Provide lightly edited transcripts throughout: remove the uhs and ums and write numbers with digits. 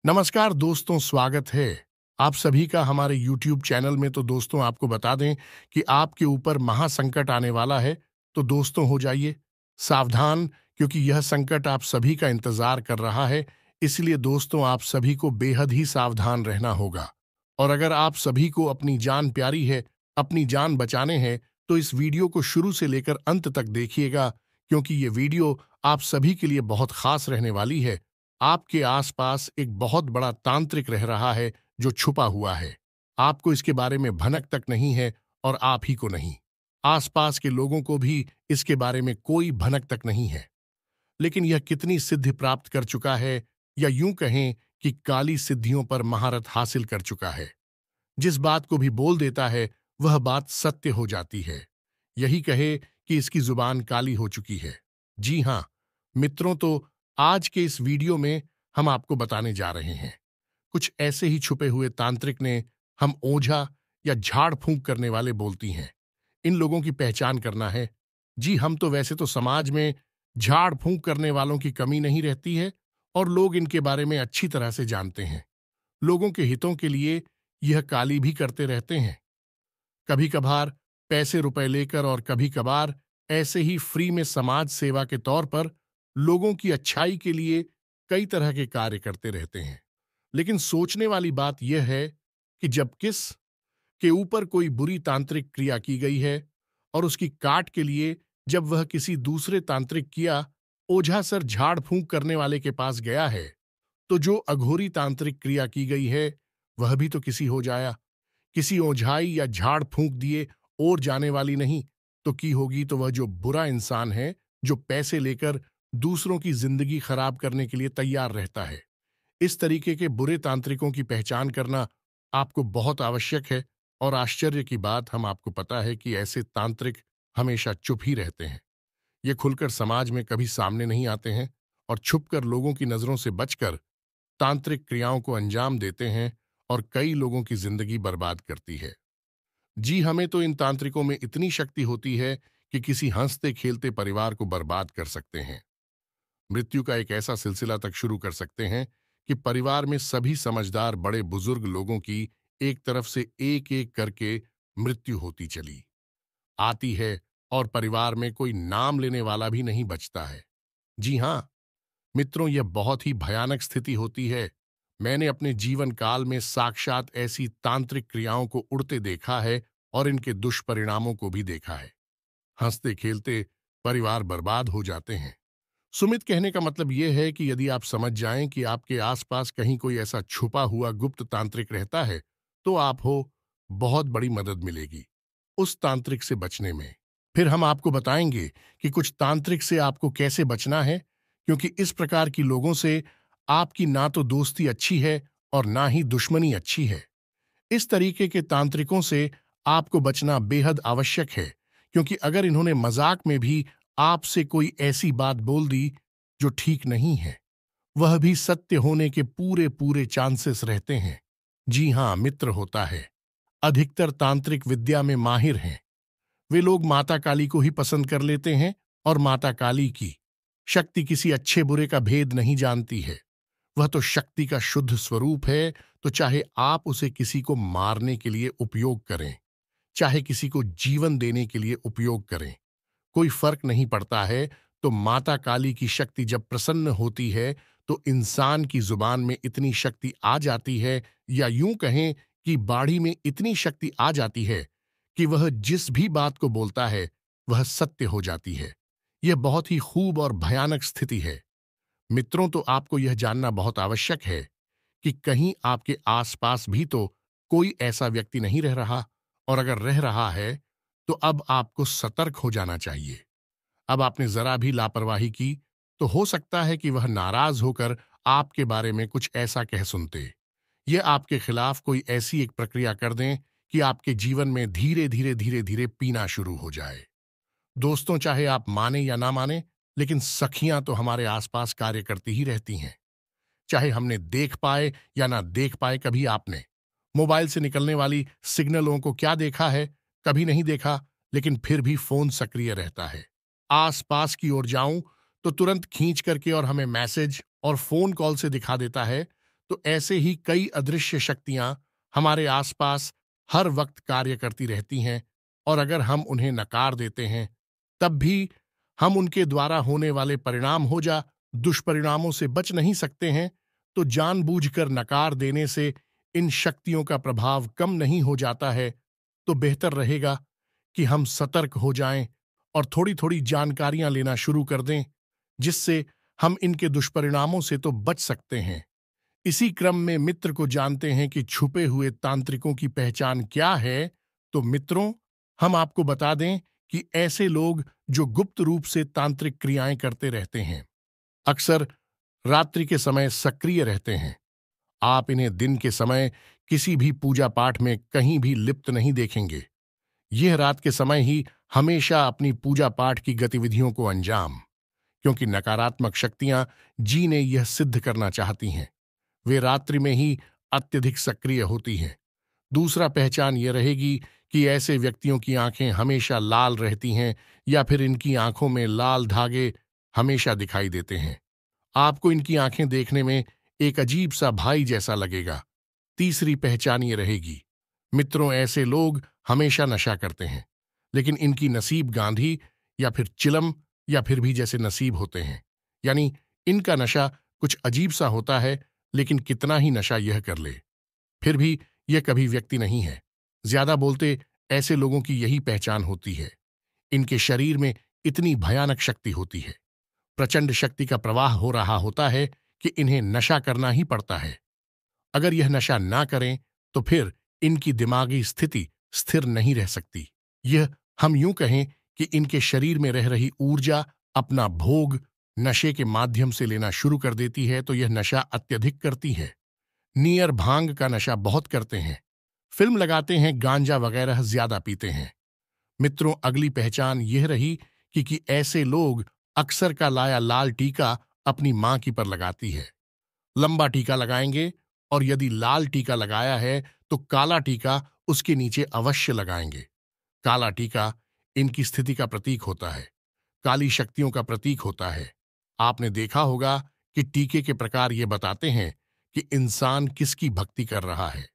नमस्कार दोस्तों, स्वागत है आप सभी का हमारे YouTube चैनल में। तो दोस्तों, आपको बता दें कि आपके ऊपर महासंकट आने वाला है। तो दोस्तों, हो जाइए सावधान, क्योंकि यह संकट आप सभी का इंतजार कर रहा है। इसलिए दोस्तों, आप सभी को बेहद ही सावधान रहना होगा। और अगर आप सभी को अपनी जान प्यारी है, अपनी जान बचाने हैं, तो इस वीडियो को शुरू से लेकर अंत तक देखिएगा, क्योंकि ये वीडियो आप सभी के लिए बहुत खास रहने वाली है। आपके आसपास एक बहुत बड़ा तांत्रिक रह रहा है जो छुपा हुआ है। आपको इसके बारे में भनक तक नहीं है, और आप ही को नहीं, आसपास के लोगों को भी इसके बारे में कोई भनक तक नहीं है। लेकिन यह कितनी सिद्धि प्राप्त कर चुका है, या यूं कहें कि काली सिद्धियों पर महारत हासिल कर चुका है। जिस बात को भी बोल देता है, वह बात सत्य हो जाती है। यही कहे कि इसकी जुबान काली हो चुकी है। जी हां मित्रों, तो आज के इस वीडियो में हम आपको बताने जा रहे हैं कुछ ऐसे ही छुपे हुए तांत्रिक ने हम ओझा या झाड़ फूंक करने वाले बोलती हैं। इन लोगों की पहचान करना है। जी, हम तो वैसे तो समाज में झाड़ फूंक करने वालों की कमी नहीं रहती है, और लोग इनके बारे में अच्छी तरह से जानते हैं। लोगों के हितों के लिए यह काली भी करते रहते हैं, कभी कभार पैसे रुपए लेकर, और कभी कभार ऐसे ही फ्री में समाज सेवा के तौर पर लोगों की अच्छाई के लिए कई तरह के कार्य करते रहते हैं। लेकिन सोचने वाली बात यह है कि जब किस के ऊपर कोई बुरी तांत्रिक क्रिया की गई है, और उसकी काट के लिए जब वह किसी दूसरे तांत्रिक किया ओझा सर झाड़ फूंक करने वाले के पास गया है, तो जो अघोरी तांत्रिक क्रिया की गई है वह भी तो किसी हो जाया, किसी ओझाई या झाड़ फूंक दिए और जाने वाली नहीं, तो की होगी तो वह जो बुरा इंसान है, जो पैसे लेकर दूसरों की जिंदगी खराब करने के लिए तैयार रहता है। इस तरीके के बुरे तांत्रिकों की पहचान करना आपको बहुत आवश्यक है। और आश्चर्य की बात, हम आपको पता है कि ऐसे तांत्रिक हमेशा चुप ही रहते हैं। ये खुलकर समाज में कभी सामने नहीं आते हैं, और छुपकर लोगों की नजरों से बचकर तांत्रिक क्रियाओं को अंजाम देते हैं, और कई लोगों की जिंदगी बर्बाद करती है। जी, हमें तो इन तांत्रिकों में इतनी शक्ति होती है कि किसी हंसते खेलते परिवार को बर्बाद कर सकते हैं। मृत्यु का एक ऐसा सिलसिला तक शुरू कर सकते हैं कि परिवार में सभी समझदार बड़े बुजुर्ग लोगों की एक तरफ से एक एक करके मृत्यु होती चली आती है, और परिवार में कोई नाम लेने वाला भी नहीं बचता है। जी हां मित्रों, यह बहुत ही भयानक स्थिति होती है। मैंने अपने जीवन काल में साक्षात ऐसी तांत्रिक क्रियाओं को उड़ते देखा है, और इनके दुष्परिणामों को भी देखा है। हंसते खेलते परिवार बर्बाद हो जाते हैं। सुमित, कहने का मतलब यह है कि यदि आप समझ जाएं कि आपके आसपास कहीं कोई ऐसा छुपा हुआ गुप्त तांत्रिक रहता है, तो आप हो बहुत बड़ी मदद मिलेगी उस तांत्रिक से बचने में। फिर हम आपको बताएंगे कि कुछ तांत्रिक से आपको कैसे बचना है, क्योंकि इस प्रकार की लोगों से आपकी ना तो दोस्ती अच्छी है, और ना ही दुश्मनी अच्छी है। इस तरीके के तांत्रिकों से आपको बचना बेहद आवश्यक है, क्योंकि अगर इन्होंने मजाक में भी आपसे कोई ऐसी बात बोल दी जो ठीक नहीं है, वह भी सत्य होने के पूरे पूरे चांसेस रहते हैं। जी हां मित्र, होता है। अधिकतर तांत्रिक विद्या में माहिर हैं। वे लोग माता काली को ही पसंद कर लेते हैं, और माता काली की शक्ति किसी अच्छे बुरे का भेद नहीं जानती है। वह तो शक्ति का शुद्ध स्वरूप है। तो चाहे आप उसे किसी को मारने के लिए उपयोग करें, चाहे किसी को जीवन देने के लिए उपयोग करें, कोई फर्क नहीं पड़ता है। तो माता काली की शक्ति जब प्रसन्न होती है, तो इंसान की जुबान में इतनी शक्ति आ जाती है, या यूं कहें कि बाड़ी में इतनी शक्ति आ जाती है कि वह जिस भी बात को बोलता है वह सत्य हो जाती है। यह बहुत ही खूब और भयानक स्थिति है। मित्रों, तो आपको यह जानना बहुत आवश्यक है कि कहीं आपके आसपास भी तो कोई ऐसा व्यक्ति नहीं रह रहा, और अगर रह रहा है तो अब आपको सतर्क हो जाना चाहिए। अब आपने जरा भी लापरवाही की तो हो सकता है कि वह नाराज होकर आपके बारे में कुछ ऐसा कह सुनते। ये आपके खिलाफ कोई ऐसी एक प्रक्रिया कर दें कि आपके जीवन में धीरे धीरे धीरे धीरे पीना शुरू हो जाए। दोस्तों, चाहे आप माने या ना माने, लेकिन सखियां तो हमारे आसपास कार्य करती ही रहती हैं। चाहे हमने देख पाए या ना देख पाए, कभी आपने मोबाइल से निकलने वाली सिग्नलों को क्या देखा है? कभी नहीं देखा, लेकिन फिर भी फोन सक्रिय रहता है। आस पास की ओर जाऊं तो तुरंत खींच करके और हमें मैसेज और फोन कॉल से दिखा देता है। तो ऐसे ही कई अदृश्य शक्तियां हमारे आसपास हर वक्त कार्य करती रहती हैं, और अगर हम उन्हें नकार देते हैं, तब भी हम उनके द्वारा होने वाले परिणाम हो जा दुष्परिणामों से बच नहीं सकते हैं। तो जानबूझकर नकार देने से इन शक्तियों का प्रभाव कम नहीं हो जाता है। तो बेहतर रहेगा कि हम सतर्क हो जाएं और थोड़ी थोड़ी जानकारियां लेना शुरू कर दें, जिससे हम इनके दुष्परिणामों से तो बच सकते हैं। इसी क्रम में मित्र को जानते हैं कि छुपे हुए तांत्रिकों की पहचान क्या है। तो मित्रों, हम आपको बता दें कि ऐसे लोग जो गुप्त रूप से तांत्रिक क्रियाएं करते रहते हैं, अक्सर रात्रि के समय सक्रिय रहते हैं। आप इन्हें दिन के समय किसी भी पूजा पाठ में कहीं भी लिप्त नहीं देखेंगे। यह रात के समय ही हमेशा अपनी पूजा पाठ की गतिविधियों को अंजाम, क्योंकि नकारात्मक शक्तियां जी ने यह सिद्ध करना चाहती हैं, वे रात्रि में ही अत्यधिक सक्रिय होती हैं। दूसरा पहचान यह रहेगी कि ऐसे व्यक्तियों की आंखें हमेशा लाल रहती हैं, या फिर इनकी आंखों में लाल धागे हमेशा दिखाई देते हैं। आपको इनकी आंखें देखने में एक अजीब सा भाई जैसा लगेगा। तीसरी पहचान ये रहेगी, मित्रों, ऐसे लोग हमेशा नशा करते हैं, लेकिन इनकी नसीब गांधी या फिर चिलम या फिर भी जैसे नसीब होते हैं। यानी इनका नशा कुछ अजीब सा होता है, लेकिन कितना ही नशा यह कर ले, फिर भी यह कभी व्यक्ति नहीं है। ज्यादा बोलते ऐसे लोगों की यही पहचान होती है। इनके शरीर में इतनी भयानक शक्ति होती है, प्रचंड शक्ति का प्रवाह हो रहा होता है कि इन्हें नशा करना ही पड़ता है। अगर यह नशा ना करें तो फिर इनकी दिमागी स्थिति स्थिर नहीं रह सकती। यह हम यूं कहें कि इनके शरीर में रह रही ऊर्जा अपना भोग नशे के माध्यम से लेना शुरू कर देती है। तो यह नशा अत्यधिक करती है। नियर भांग का नशा बहुत करते हैं, फिल्म लगाते हैं, गांजा वगैरह ज्यादा पीते हैं। मित्रों, अगली पहचान यह रही कि ऐसे लोग अक्सर का लाया लाल टीका अपनी मां की पर लगाती है। लंबा टीका लगाएंगे, और यदि लाल टीका लगाया है तो काला टीका उसके नीचे अवश्य लगाएंगे। काला टीका इनकी स्थिति का प्रतीक होता है, काली शक्तियों का प्रतीक होता है। आपने देखा होगा कि टीके के प्रकार ये बताते हैं कि इंसान किसकी भक्ति कर रहा है,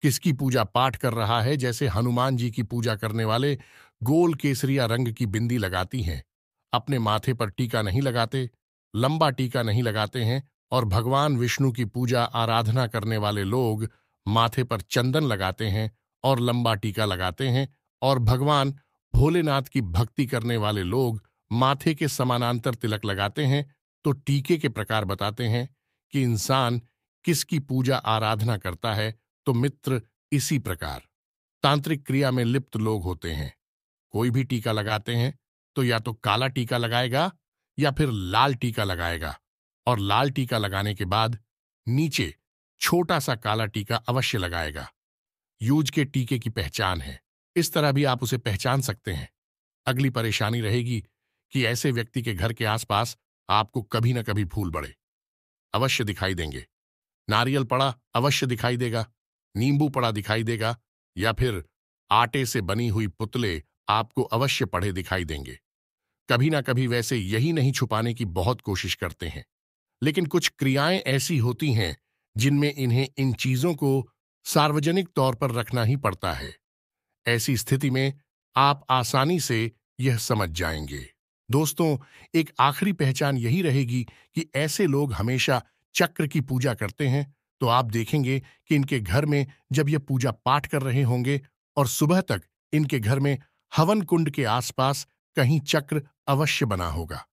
किसकी पूजा पाठ कर रहा है। जैसे हनुमान जी की पूजा करने वाले गोल केसरिया रंग की बिंदी लगाती हैं, अपने माथे पर टीका नहीं लगाते, लंबा टीका नहीं लगाते हैं। और भगवान विष्णु की पूजा आराधना करने वाले लोग माथे पर चंदन लगाते हैं और लंबा टीका लगाते हैं। और भगवान भोलेनाथ की भक्ति करने वाले लोग माथे के समानांतर तिलक लगाते हैं। तो टीके के प्रकार बताते हैं कि इंसान किसकी पूजा आराधना करता है। तो मित्र, इसी प्रकार तांत्रिक क्रिया में लिप्त लोग होते हैं। कोई भी टीका लगाते हैं तो या तो काला टीका लगाएगा या फिर लाल टीका लगाएगा, और लाल टीका लगाने के बाद नीचे छोटा सा काला टीका अवश्य लगाएगा। यूज के टीके की पहचान है, इस तरह भी आप उसे पहचान सकते हैं। अगली परेशानी रहेगी कि ऐसे व्यक्ति के घर के आसपास आपको कभी न कभी फूल बड़े अवश्य दिखाई देंगे। नारियल पड़ा अवश्य दिखाई देगा, नींबू पड़ा दिखाई देगा, या फिर आटे से बनी हुई पुतले आपको अवश्य पड़े दिखाई देंगे। कभी ना कभी वैसे यही नहीं छुपाने की बहुत कोशिश करते हैं, लेकिन कुछ क्रियाएं ऐसी होती हैं जिनमें इन्हें इन चीजों को सार्वजनिक तौर पर रखना ही पड़ता है। ऐसी स्थिति में आप आसानी से यह समझ जाएंगे। दोस्तों, एक आखिरी पहचान यही रहेगी कि ऐसे लोग हमेशा चक्र की पूजा करते हैं। तो आप देखेंगे कि इनके घर में जब ये पूजा पाठ कर रहे होंगे और सुबह तक इनके घर में हवन कुंड के आसपास कहीं चक्र अवश्य बना होगा।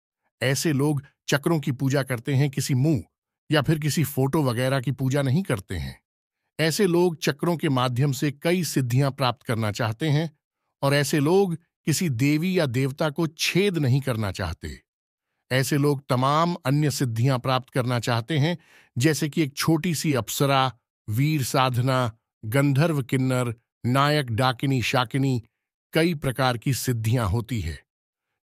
ऐसे लोग चक्रों की पूजा करते हैं, किसी मुंह या फिर किसी फोटो वगैरह की पूजा नहीं करते हैं। ऐसे लोग चक्रों के माध्यम से कई सिद्धियां प्राप्त करना चाहते हैं, और ऐसे लोग किसी देवी या देवता को छेद नहीं करना चाहते। ऐसे लोग तमाम अन्य सिद्धियां प्राप्त करना चाहते हैं, जैसे कि एक छोटी सी अप्सरा, वीर साधना, गंधर्व किन्नर, नायक डाकिनी शाकिनी, कई प्रकार की सिद्धियां होती है।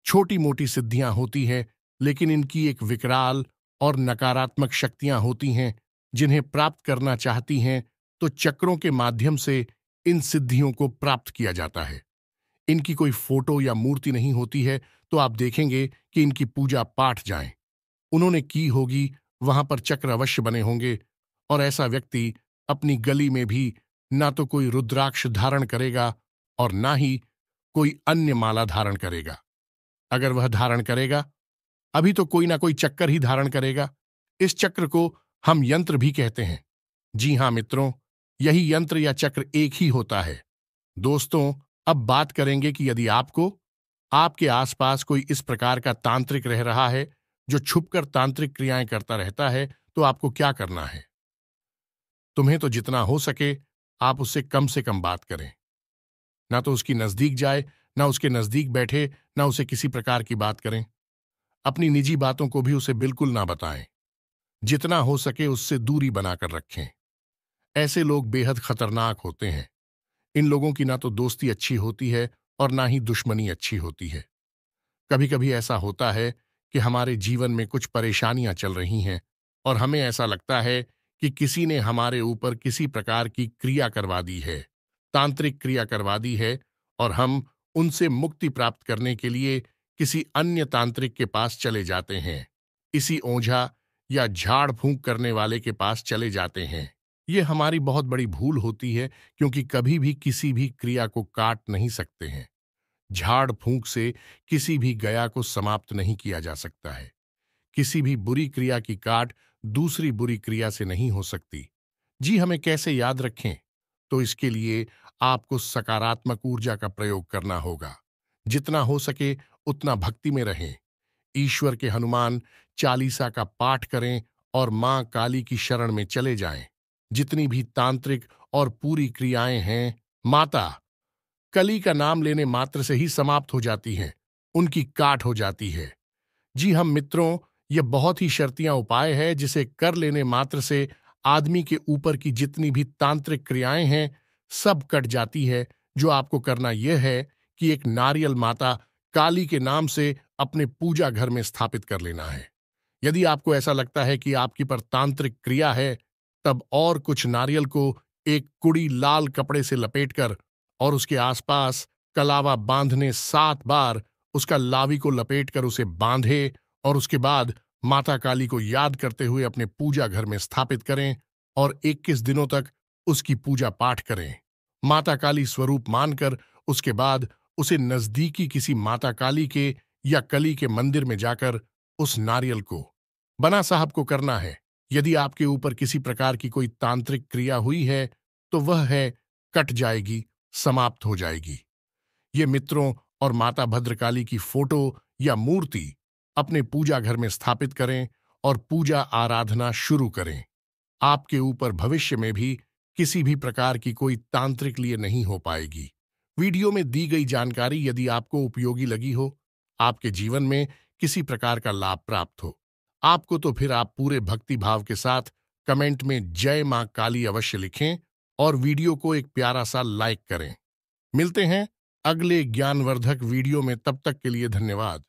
छोटी मोटी सिद्धियां होती है, लेकिन इनकी एक विकराल और नकारात्मक शक्तियां होती हैं, जिन्हें प्राप्त करना चाहती हैं तो चक्रों के माध्यम से इन सिद्धियों को प्राप्त किया जाता है। इनकी कोई फोटो या मूर्ति नहीं होती है, तो आप देखेंगे कि इनकी पूजा पाठ जाएं, उन्होंने की होगी, वहां पर चक्र अवश्य बने होंगे, और ऐसा व्यक्ति अपनी गली में भी ना तो कोई रुद्राक्ष धारण करेगा और ना ही कोई अन्य माला धारण करेगा। अगर वह धारण करेगा, अभी तो कोई ना कोई चक्कर ही धारण करेगा। इस चक्र को हम यंत्र भी कहते हैं। जी हां मित्रों, यही यंत्र या चक्र एक ही होता है। दोस्तों, अब बात करेंगे कि यदि आपको आपके आसपास कोई इस प्रकार का तांत्रिक रह रहा है जो छुपकर तांत्रिक क्रियाएं करता रहता है, तो आपको क्या करना है। तुम्हें तो जितना हो सके आप उससे कम बात करें। ना तो उसकी नजदीक जाए, ना उसके नजदीक बैठे, ना उसे किसी प्रकार की बात करें। अपनी निजी बातों को भी उसे बिल्कुल ना बताएं। जितना हो सके उससे दूरी बनाकर रखें। ऐसे लोग बेहद खतरनाक होते हैं। इन लोगों की ना तो दोस्ती अच्छी होती है और ना ही दुश्मनी अच्छी होती है। कभी कभी ऐसा होता है कि हमारे जीवन में कुछ परेशानियां चल रही हैं और हमें ऐसा लगता है कि किसी ने हमारे ऊपर किसी प्रकार की क्रिया करवा दी है, तांत्रिक क्रिया करवा दी है, और हम उनसे मुक्ति प्राप्त करने के लिए किसी अन्य तांत्रिक के पास चले जाते हैं। इसी ओझा या झाड़ फूंक करने वाले के पास चले जाते हैं। ये हमारी बहुत बड़ी भूल होती है, क्योंकि कभी भी किसी भी क्रिया को काट नहीं सकते हैं। झाड़ फूंक से किसी भी गया को समाप्त नहीं किया जा सकता है। किसी भी बुरी क्रिया की काट दूसरी बुरी क्रिया से नहीं हो सकती। जी, हमें कैसे याद रखें? तो इसके लिए आपको सकारात्मक ऊर्जा का प्रयोग करना होगा। जितना हो सके उतना भक्ति में रहें। ईश्वर के हनुमान चालीसा का पाठ करें और मां काली की शरण में चले जाएं। जितनी भी तांत्रिक और पूरी क्रियाएं हैं, माता कली का नाम लेने मात्र से ही समाप्त हो जाती हैं, उनकी काट हो जाती है। जी हम मित्रों, यह बहुत ही शर्तियां उपाय है जिसे कर लेने मात्र से आदमी के ऊपर की जितनी भी तांत्रिक क्रियाएं हैं सब कट जाती है। जो आपको करना यह है कि एक नारियल माता काली के नाम से अपने पूजा घर में स्थापित कर लेना है। यदि आपको ऐसा लगता है कि आपकी पर तांत्रिक क्रिया है, तब और कुछ नारियल को एक कुड़ी लाल कपड़े से लपेटकर और उसके आसपास कलावा बांधने 7 बार उसका लावी को लपेटकर उसे बांधे और उसके बाद माता काली को याद करते हुए अपने पूजा घर में स्थापित करें और 21 दिनों तक उसकी पूजा पाठ करें। माता काली स्वरूप मानकर उसके बाद उसे नजदीकी किसी माता काली के या कली के मंदिर में जाकर उस नारियल को बना साहब को करना है। यदि आपके ऊपर किसी प्रकार की कोई तांत्रिक क्रिया हुई है तो वह है कट जाएगी, समाप्त हो जाएगी। ये मित्रों और माता भद्रकाली की फोटो या मूर्ति अपने पूजा घर में स्थापित करें और पूजा आराधना शुरू करें। आपके ऊपर भविष्य में भी किसी भी प्रकार की कोई तांत्रिक लिए नहीं हो पाएगी। वीडियो में दी गई जानकारी यदि आपको उपयोगी लगी हो, आपके जीवन में किसी प्रकार का लाभ प्राप्त हो आपको, तो फिर आप पूरे भक्ति भाव के साथ कमेंट में जय मां काली अवश्य लिखें और वीडियो को एक प्यारा सा लाइक करें। मिलते हैं अगले ज्ञानवर्धक वीडियो में, तब तक के लिए धन्यवाद।